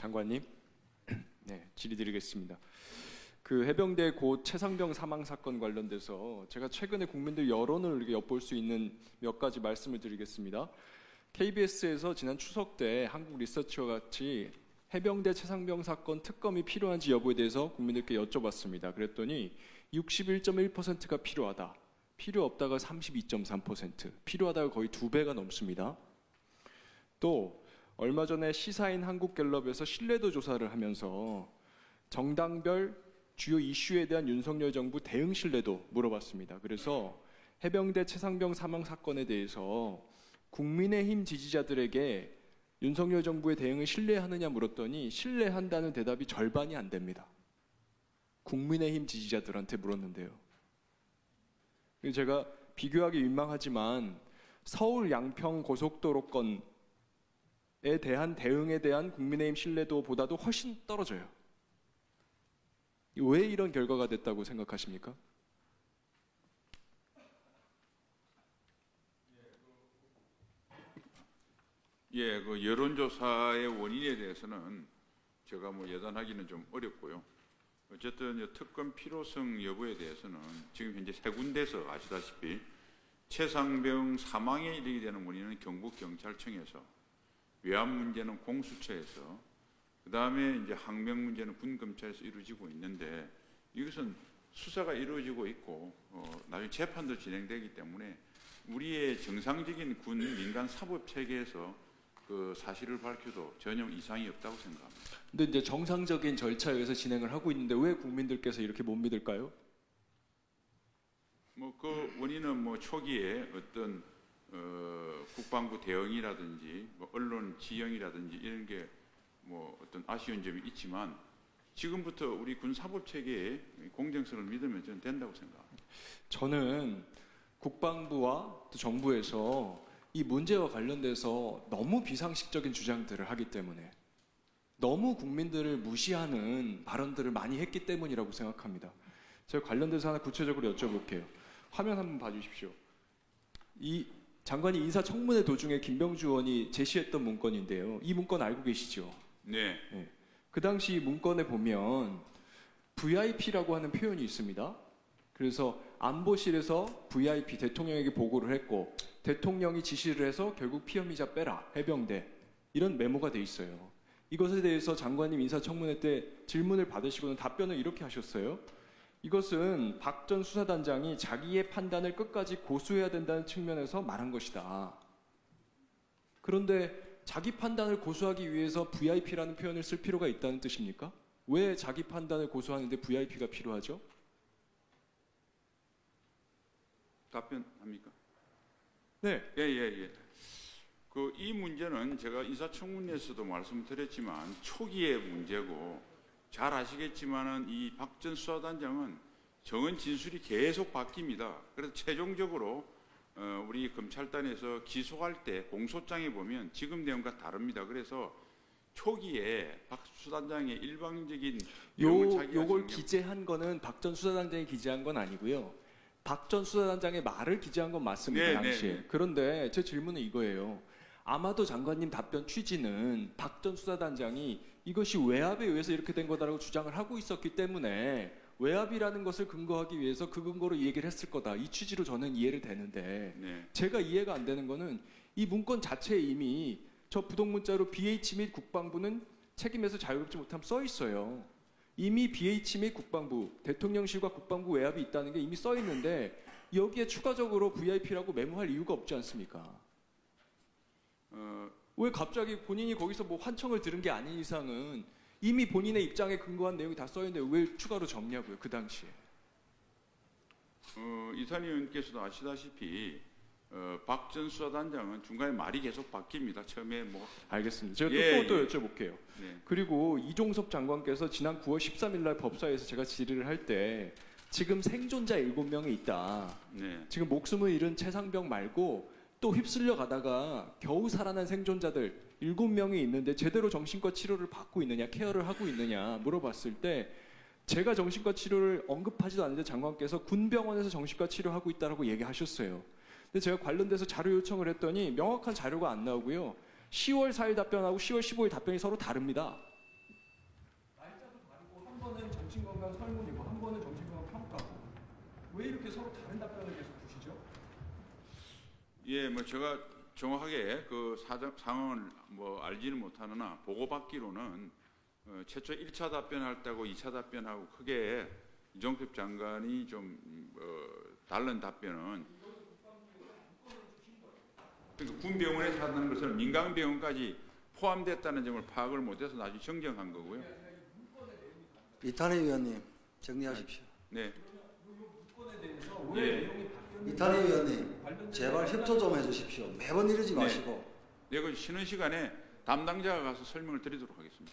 장관님, 네, 질의드리겠습니다. 그 해병대 고 최상병 사망 사건 관련돼서 제가 최근에 국민들 여론을 이렇게 엿볼 수 있는 몇 가지 말씀을 드리겠습니다. KBS에서 지난 추석 때 한국 리서치와 같이 해병대 최상병 사건 특검이 필요한지 여부에 대해서 국민들께 여쭤봤습니다. 그랬더니 61.1%가 필요하다. 필요 없다가 32.3%, 필요하다가 거의 2배가 넘습니다. 또 얼마 전에 시사인 한국갤럽에서 신뢰도 조사를 하면서 정당별 주요 이슈에 대한 윤석열 정부 대응 신뢰도 물어봤습니다. 그래서 해병대 최상병 사망 사건에 대해서 국민의힘 지지자들에게 윤석열 정부의 대응을 신뢰하느냐 물었더니 신뢰한다는 대답이 절반이 안 됩니다. 국민의힘 지지자들한테 물었는데요. 제가 비교하기 민망하지만 서울 양평 고속도로 건에 대한 대응에 대한 국민의힘 신뢰도보다도 훨씬 떨어져요. 왜 이런 결과가 됐다고 생각하십니까? 예, 그 여론조사의 원인에 대해서는 제가 예단하기는 좀 어렵고요. 어쨌든 특검 필요성 여부에 대해서는 지금 현재 세 군데서 아시다시피 최상병 사망에 이르게 되는 원인은 경북경찰청에서, 외압 문제는 공수처에서, 그 다음에 이제 항명 문제는 군검찰에서 이루어지고 있는데, 이것은 수사가 이루어지고 있고 나중에 재판도 진행되기 때문에 우리의 정상적인 군 민간 사법 체계에서 그 사실을 밝혀도 전혀 이상이 없다고 생각합니다. 근데 이제 정상적인 절차에 의해서 진행을 하고 있는데 왜 국민들께서 이렇게 못 믿을까요? 그 원인은 초기에 어떤 국방부 대응이라든지 언론 지형이라든지 이런 게 어떤 아쉬운 점이 있지만 지금부터 우리 군 사법 체계의 공정성을 믿으면 저는 된다고 생각합니다. 저는 국방부와 또 정부에서 이 문제와 관련돼서 너무 비상식적인 주장들을 하기 때문에, 너무 국민들을 무시하는 발언들을 많이 했기 때문이라고 생각합니다. 제가 관련돼서 하나 구체적으로 여쭤볼게요. 화면 한번 봐주십시오. 이 장관이 인사청문회 도중에 김병주 의원이 제시했던 문건인데요. 이 문건 알고 계시죠? 네. 그 당시 문건에 보면 VIP라고 하는 표현이 있습니다. 그래서 안보실에서 VIP 대통령에게 보고를 했고 대통령이 지시를 해서 결국 피혐의자 빼라, 해병대, 이런 메모가 돼 있어요. 이것에 대해서 장관님 인사청문회 때 질문을 받으시고는 답변을 이렇게 하셨어요. 이것은 박 전 수사단장이 자기의 판단을 끝까지 고수해야 된다는 측면에서 말한 것이다. 그런데 자기 판단을 고수하기 위해서 VIP라는 표현을 쓸 필요가 있다는 뜻입니까? 왜 자기 판단을 고수하는데 VIP가 필요하죠? 답변합니까? 네. 예. 이 문제는 제가 인사청문회에서도 말씀드렸지만 초기의 문제고, 잘 아시겠지만은 이 박 전 수사단장은 정언 진술이 계속 바뀝니다. 그래서 최종적으로 우리 검찰단에서 기소할 때 공소장에 보면 지금 내용과 다릅니다. 그래서 초기에 박 수사단장의 일방적인 요걸 기재한 거는 박 전 수사단장이 기재한 건 아니고요. 박 전 수사단장의 말을 기재한 건 맞습니다. 당시에. 네. 그런데 제 질문은 이거예요. 아마도 장관님 답변 취지는 박 전 수사단장이 이것이 외압에 의해서 이렇게 된 거다라고 주장을 하고 있었기 때문에 외압이라는 것을 근거하기 위해서 그 근거로 이 얘기를 했을 거다, 이 취지로 저는 이해를 되는데, 제가 이해가 안 되는 거는 이 문건 자체에 이미 저 부동문자로 BH 및 국방부는 책임에서 자유롭지 못함 써 있어요. 이미 BH 및 국방부, 대통령실과 국방부 외압이 있다는 게 이미 써 있는데 여기에 추가적으로 VIP라고 메모할 이유가 없지 않습니까? 왜 갑자기 본인이 거기서 환청을 들은 게 아닌 이상은 이미 본인의 입장에 근거한 내용이 다 써 있는데 왜 추가로 적냐고요, 그 당시에. 이탄희 의원께서도 아시다시피 박 전 수사단장은 중간에 말이 계속 바뀝니다. 처음에 알겠습니다. 제가 또 여쭤볼게요. 네. 그리고 이종섭 장관께서 지난 9월 13일 날 법사위에서 제가 질의를 할 때 지금 생존자 7명이 있다. 네. 지금 목숨을 잃은 최상병 말고 또 휩쓸려 가다가 겨우 살아난 생존자들 7명이 있는데 제대로 정신과 치료를 받고 있느냐, 케어를 하고 있느냐 물어봤을 때 제가 정신과 치료를 언급하지도 않는데 장관께서 군병원에서 정신과 치료하고 있다라고 얘기하셨어요. 근데 제가 관련돼서 자료 요청을 했더니 명확한 자료가 안 나오고요. 10월 4일 답변하고 10월 15일 답변이 서로 다릅니다. 정식병원 설문이고 한 번은 정식병원 평가고 왜 이렇게 서로 다른 답변을 계속 주시죠? 예, 뭐 제가 정확하게 그 상황을 뭐 알지는 못하느나 보고받기로는 최초 1차 답변할 때하고 2차 답변하고 크게 이종섭 장관이 좀 다른 답변은 그러니까 군 병원에서 한다는 것은 민간 병원까지 포함됐다는 점을 파악을 못해서 나중에 정정한 거고요. 이탄희 의원님 정리하십시오. 네. 왜 이탄희 의원님 제발 협조 좀 해주십시오. 매번 이러지 마시고. 네, 그 쉬는 시간에 담당자가 가서 설명을 드리도록 하겠습니다.